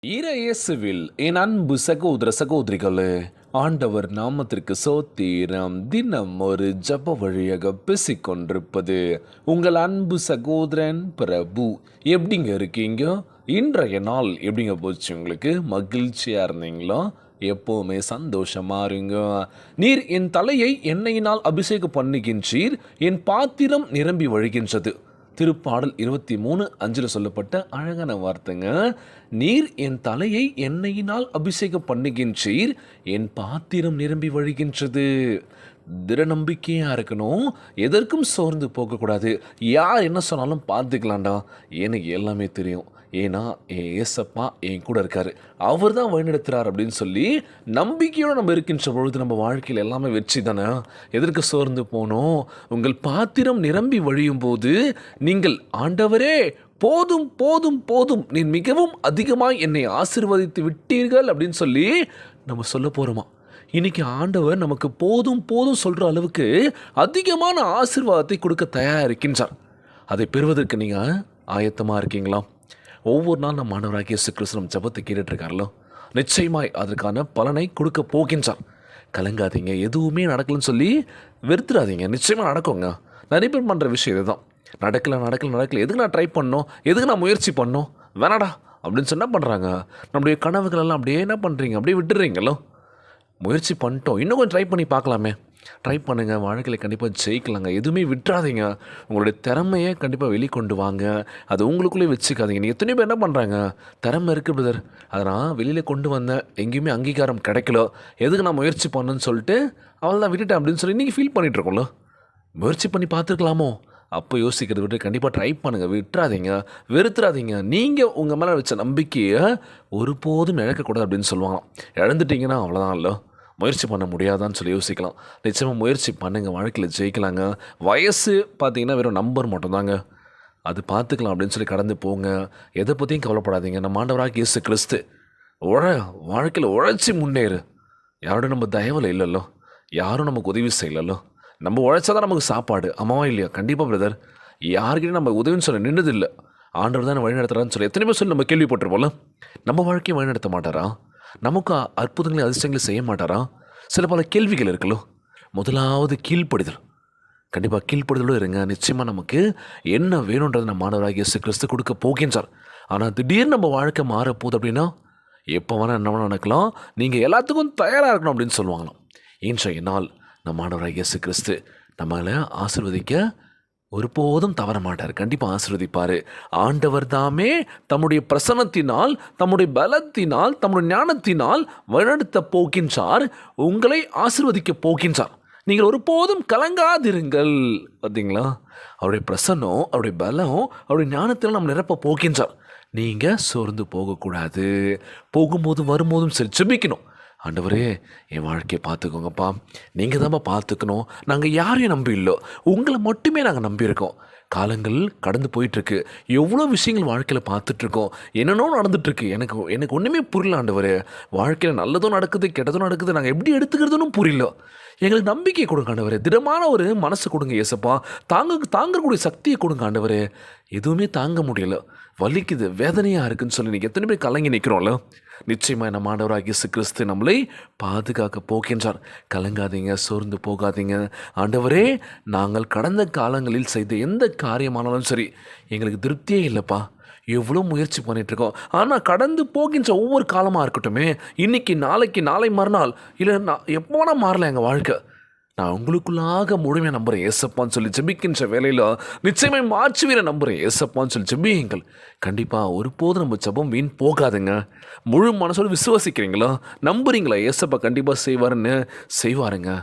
இயேசுவில் என் அன்பு சகோதர சகோதரிகளே, ஆண்டவர் நாமத்திற்கு சோத்திரம். தினம் ஒரு ஜப வழியாக பேசிக்கொண்டிருப்பது உங்கள் அன்பு சகோதரன் பிரபு. எப்படிங்க இருக்கீங்க? இன்றைய நாள் எப்படிங்க போச்சு? உங்களுக்கு மகிழ்ச்சியாக இருந்தீங்களா? எப்போவுமே சந்தோஷமா இருங்க. நீர் என் தலையை எண்ணெயினால் அபிஷேகம் பண்ணுகின்றீர், என் பாத்திரம் நிரம்பி வழிகின்றது. திருப்பாடல் 23:5 சொல்லப்பட்ட அழகான வார்த்தைங்க. நீர் என் தலையை எண்ணெயினால் அபிஷேகம் பண்ணுகின்றீர், என் பாத்திரம் நிரம்பி வழிகின்றது. திட நம்பிக்கையாக இருக்கணும், எதற்கும் சோர்ந்து போகக்கூடாது. யார் என்ன சொன்னாலும் பார்த்துக்கலாம்டா, எனக்கு எல்லாமே தெரியும், ஏன்னா என் ஏசப்பா என் கூட இருக்கார், அவர் தான் வழிநடத்துகிறார் அப்படின்னு சொல்லி நம்பிக்கையோடு நம்ம இருக்கின்ற பொழுது நம்ம வாழ்க்கையில் எல்லாமே வெற்றி தானே. எதற்கு சோர்ந்து போனோம்? உங்கள் பாத்திரம் நிரம்பி வழியும் போது நீங்கள் ஆண்டவரே போதும் போதும் போதும், நீ மிகவும் அதிகமாக என்னை ஆசீர்வதித்து விட்டீர்கள் அப்படின்னு சொல்லி நம்ம சொல்ல போகிறோமா. இன்னைக்கு ஆண்டவர் நமக்கு போதும் போதும் சொல்கிற அளவுக்கு அதிகமான ஆசீர்வாதத்தை கொடுக்க தயாராக இருக்கின்றார். அதை பெறுவதற்கு நீங்கள் ஆயத்தமாக இருக்கீங்களா? ஒவ்வொரு நாள் நம்ம ஆண்டவராகிய இயேசு கிறிஸ்து நம்ம ஜெபத்தை கேட்டுட்ருக்காரല്ലോ, நிச்சயமாய் அதற்கான பலனை கொடுக்க போகின்றார். கலங்காதீங்க, எதுவுமே நடக்கலன்னு சொல்லி வெறுத்துடாதீங்க, நிச்சயமாக நடக்குங்க. நிறைய பேர் பண்ணுற விஷயம் இதுதான், நடக்கல, எதுக்கு நான் ட்ரை பண்ணோம், எதுக்கு நான் முயற்சி பண்ணோம், வேணாடா அப்படின்னு சொன்னால் பண்ணுறாங்க. நம்முடைய கனவுகளெல்லாம் அப்படியே என்ன பண்ணுறீங்க, அப்படியே விட்டுறீங்களோ. முயற்சி பண்ணிட்டோம், இன்னும் கொஞ்சம் ட்ரை பண்ணி பார்க்கலாமே. ட்ரை பண்ணுங்கள், வாழ்க்கையில் கண்டிப்பாக ஜெயிக்கலாங்க. எதுவுமே விட்டுறாதீங்க. உங்களுடைய திறமையை கண்டிப்பாக வெளிக்கொண்டு வாங்க, அதை உங்களுக்குள்ளே வச்சுக்காதீங்க. நீங்கள் எத்தனையோ பேர் என்ன பண்ணுறாங்க, திறமை இருக்குது பிரதர், அதை நான் வெளியில் கொண்டு வந்தேன், எங்கேயுமே அங்கீகாரம் கிடைக்கல, எதுக்கு நான் முயற்சி பண்ணேன்னு சொல்லிட்டு அவள் தான் விட்டுட்டேன் அப்படின்னு சொல்லி நீங்கள் ஃபீல் பண்ணிகிட்ருக்கோம்ல. முயற்சி பண்ணி பார்த்துருக்கலாமோ? அப்போ யோசிக்கிறத விட்டு கண்டிப்பாக ட்ரை பண்ணுங்கள், விட்டுறாதீங்க, வெறுத்துறாதீங்க. நீங்கள் உங்கள் மேலே வச்ச நம்பிக்கையை ஒருபோதும் இழக்கக்கூடாது அப்படின்னு சொல்லுவாங்க. இழந்துட்டிங்கன்னா அவ்வளோதான், இல்லை முயற்சி பண்ண முடியாதான்னு சொல்லி யோசிக்கலாம். நிச்சயமாக முயற்சி பண்ணுங்கள், வாழ்க்கையில் ஜெயிக்கலாங்க. வயசு பார்த்தீங்கன்னா வெறும் நம்பர் மட்டும்தாங்க, அது பார்த்துக்கலாம் அப்படின்னு சொல்லி கடந்து போங்க. எதை பற்றியும் கவலைப்படாதீங்க. நம்ம ஆண்டவராகிய இயேசு கிறிஸ்து வாழ்க்கையில் உழைச்சி முன்னேறு. யாரோட நம்ம தயவில் இல்லைல்லோ, யாரும் நமக்கு உதவி செய்யலല്ലോ. நம்ம உழைச்சா தான் நமக்கு சாப்பாடு, அம்மாவா இல்லையா? கண்டிப்பாக பிரதர், யார்கிட்டையும் நம்ம உதவின்னு சொல்ல நின்றுது இல்லை. ஆண்டவர் தான் வழி நடத்துகிறான்னு சொல்லி எத்தனை பேர் சொல்லி நம்ம கேள்விப்பட்டிருப்போம்ல. நம்ம வாழ்க்கையை வழி நடத்த மாட்டாரா? நமக்கு அற்புதங்களை அதிர்ஷ்டங்களை செய்ய மாட்டாரா? சில பல கேள்விகள் இருக்குல்லோ. முதலாவது கீழ்ப்படுதல். கண்டிப்பாக கீழ்ப்படுதலும் இருங்க. நிச்சயமாக நமக்கு என்ன வேணுன்றது நம்ம ஆண்டவராகிய இயேசு கிறிஸ்து கொடுக்க போகின்றார். ஆனால் திடீர்னு நம்ம வாழ்க்கை மாறப்போகுது அப்படின்னா எப்போ வேணால் என்ன வேணால் நடக்கலாம். நீங்கள் எல்லாத்துக்கும் தயாராக இருக்கணும் அப்படின்னு சொல்லுவாங்களாம். இன்றைய நாள் நம்ம ஆண்டவராகிய இயேசு கிறிஸ்து நம்மளை ஆசீர்வதிக்க ஒருபோதும் தவற மாட்டார், கண்டிப்பாக ஆசீர்வதிப்பார். ஆண்டவர் தாமே தம்முடைய பிரசன்னத்தினால், தம்முடைய பலத்தினால், தம்முடைய ஞானத்தினால் வழிநடத்த போகின்றார், உங்களை ஆசீர்வதிக்க போகின்றார். நீங்கள் ஒருபோதும் கலங்காதிருங்கள். பார்த்தீங்களா? அவருடைய பிரசன்னம், அவருடைய பலம், அவருடைய ஞானத்தில் நம்ம நிரப்ப போகின்றார். நீங்கள் சோர்ந்து போகக்கூடாது. போகும்போதும் வரும்போதும் சரி ஜெபிக்கணும். ஆண்டவரே, என் வாழ்க்கையை பார்த்துக்கோங்கப்பா, நீங்கள் தான்ப்பா பார்த்துக்கணும். நாங்கள் யாரையும் நம்பி இல்லை, உங்களை மட்டுமே நாங்கள் நம்பியிருக்கோம். காலங்கள் கடந்து போயிட்டுருக்கு, எவ்வளோ விஷயங்கள் வாழ்க்கையில் பார்த்துட்ருக்கோம், என்னென்னோ நடந்துகிட்ருக்கு. எனக்கு ஒன்றுமே புரியல ஆண்டவரே. வாழ்க்கையில் நல்லதும் நடக்குது, கெட்டதும் நடக்குது, நாங்கள் எப்படி எடுத்துக்கிறதுன்னு புரியல. எங்களுக்கு நம்பிக்கை கொடுங்க ஆண்டவரே, திடமான ஒரு மனசு கொடுங்க ஏசப்பா, தாங்கக்கூடிய சக்தியை கொடுங்க ஆண்டவரே. எதுவுமே தாங்க முடியல, வலிக்குது, வேதனையாக இருக்குதுன்னு சொல்லி நீங்கள் எத்தனை பேர் கலங்கி நிற்கிறோம்ல. நிச்சயமாக நம்ம ஆண்டவராகிய இயேசு கிறிஸ்து நம்மளை பாதுகாக்க போகின்றார். கலங்காதீங்க, சோர்ந்து போகாதீங்க. ஆண்டவரே, நாங்கள் கடந்த காலங்களில் செய்த எந்த காரியமானாலும் சரி எங்களுக்கு திருப்தியே இல்லைப்பா, எவ்வளோ முயற்சி பண்ணிகிட்ருக்கோம், ஆனால் கடந்து போகின்ற ஒவ்வொரு காலமாக இருக்கட்டுமே, இன்றைக்கி நாளைக்கு நாளை மறுநாள் இல்லை, நான் எப்போ வேணால் மாறல எங்கள் வாழ்க்கை, நான் உங்களுக்குள்ளாக முழுமையாக நம்புகிறேன் ஏசப்பான்னு சொல்லி ஜெபிக்கின்ற வேலையில் நிச்சயமாக மாற்றுவீரை நம்புகிறேன் ஏசப்பான்னு சொல்லி ஜெபியுங்கள். கண்டிப்பாக ஒருபோதும் நம்ம ஜெபம் வீண் போகாதுங்க. முழு மனசோடு விசுவாசிக்கிறீங்களா? நம்புறீங்களா ஏசப்பா கண்டிப்பாக செய்வாருங்க.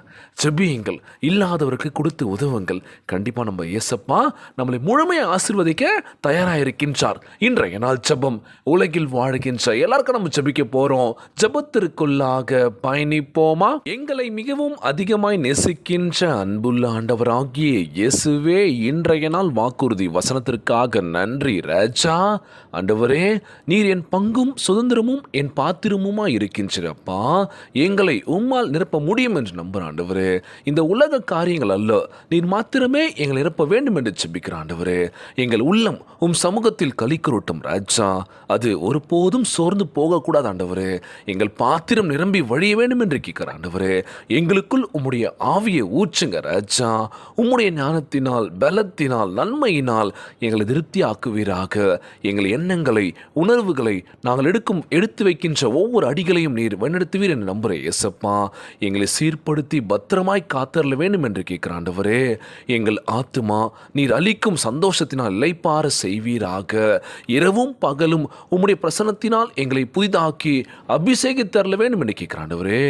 ஜெபியுங்கள், இல்லாதவருக்கு கொடுத்து உதவுங்கள். கண்டிப்பாக நம்ம ஏசப்பா நம்மளை முழுமையாக ஆசீர்வதிக்க தயாராக இருக்கின்றார். இன்றைய நாள் ஜெபம். உலகில் வாழ்கின்ற எல்லாருக்கும் நம்ம ஜெபிக்க போகிறோம். ஜெபத்திற்குள்ளாக பயணிப்போமா? எங்களை மிகவும் அதிகமாய் நேசிக்கின்ற அன்புள்ள ஆண்டவராகிய இயேசுவே, இன்றைய நாள் வாக்குறுதி வசனத்திற்காக நன்றி ராஜா. ஆண்டவரே, நீர் என் பங்கும் சுதந்திரமும் என் பாத்திரமுமா இருக்கின்றப்பா. எங்களை உம்மால் நிரப்ப முடியும் என்று நம்புகிறேன் ஆண்டவரே. இந்த உலக காரியங்கள் அல்ல, நீர் மாத்திரமே எங்களை நிரப்ப வேண்டும் என்று ஜெபிக்கிறேன் ஆண்டவரே. எங்கள் உள்ளம் சமூகத்தில் கலிக்கருட்டும் ராஜா. அது ஒருபோதும் சோர்ந்து போகக்கூடாது ஆண்டவரே. எங்கள் பாத்திரம் நிரம்பி வழிய வேண்டும் என்று கேட்கிற ஆண்டவரே. எங்களுக்குள் உம்முடைய ஆவியை ஊற்றுங்க ராஜா. உம்முடைய ஞானத்தினால், பலத்தினால், நன்மையினால் எங்களை திருப்தி ஆக்குவீராக. எங்கள் எண்ணங்களை, உணர்வுகளை நாங்கள் எடுத்து வைக்கின்ற ஒவ்வொரு அடிகளையும் நீர் வழிநடத்துவீர் என்று நம்புகிறேன் ஏசப்பா. எங்களை சீர்படுத்தி பத்திரமாய் காத்தரல வேண்டும் என்று கேட்கிற ஆண்டவரே. எங்கள் ஆத்துமா நீர் அளிக்கும் சந்தோஷத்தினால் இளைப்பாற செய்வீராக. இரவும் பகலும் உம்முடைய பிரசன்னத்தினால் எங்களை புதிதாக்கி அபிஷேகித்தரல வேண்டும் என்று கேட்கிற ஆண்டவரே.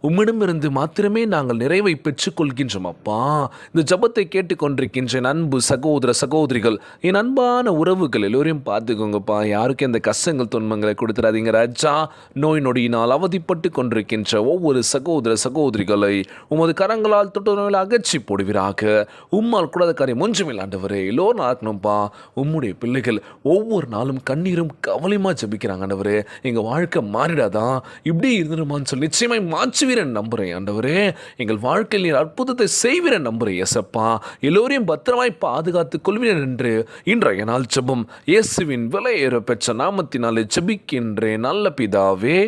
உம்மிடமிருந்து மாத்திரமே நாங்கள் நிறைவை பெற்றுக்கொள்கின்றோம் அப்பா. இந்த ஜபத்தை கேட்டுக்கொண்டிருக்கின்ற என் அன்பு சகோதர சகோதரிகள், என் அன்பான உறவுகள் எல்லோரையும் பார்த்துக்கோங்கப்பா. யாருக்கும் எந்த கஷ்டங்கள் துன்பங்களை கொடுத்துடாதீங்க ராஜா. நோய் நொடியினால் அவதிப்பட்டு கொண்டிருக்கின்ற ஒவ்வொரு சகோதர சகோதரிகளை உமது கரங்களால் தொட்டு அகற்றி போடுவீராக. உம்மால் கூடாத காரியம் ஒன்றுமில்லை ஆண்டவரே. எல்லோரும் நடக்கணும்ப்பா. உம்முடைய பிள்ளைகள் ஒவ்வொரு நாளும் கண்ணீரும் கவலையுமா ஜபிக்கிறாங்க ஆண்டவரே. எங்கள் வாழ்க்கை மாறிடாதான், இப்படி இருந்துருமான்னு சொல்லி நிச்சயமாய் மாற்றுவீரன் நம்புகிறேன் ஆண்டவரே. எங்கள் வாழ்க்கையில் நீர் அற்புதத்தை செய்வீரன் நம்புகிறேன் ஏசப்பா. எல்லோரையும் பத்திரமாய் பாதுகாத்துக் கொள்வீரன் என்று இன்றைய நாள் ஜெபம் இயேசுவின் விலையேற பெற்ற நாமத்தினாலே ஜெபிக்கின்றேன் நல்ல பிதாவே.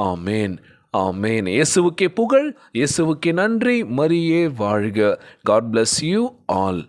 ஆமேன், ஆமேன். இயேசுவுக்கே புகழ், இயேசுவுக்கே நன்றி. மரியே வாழ்க. God bless you all.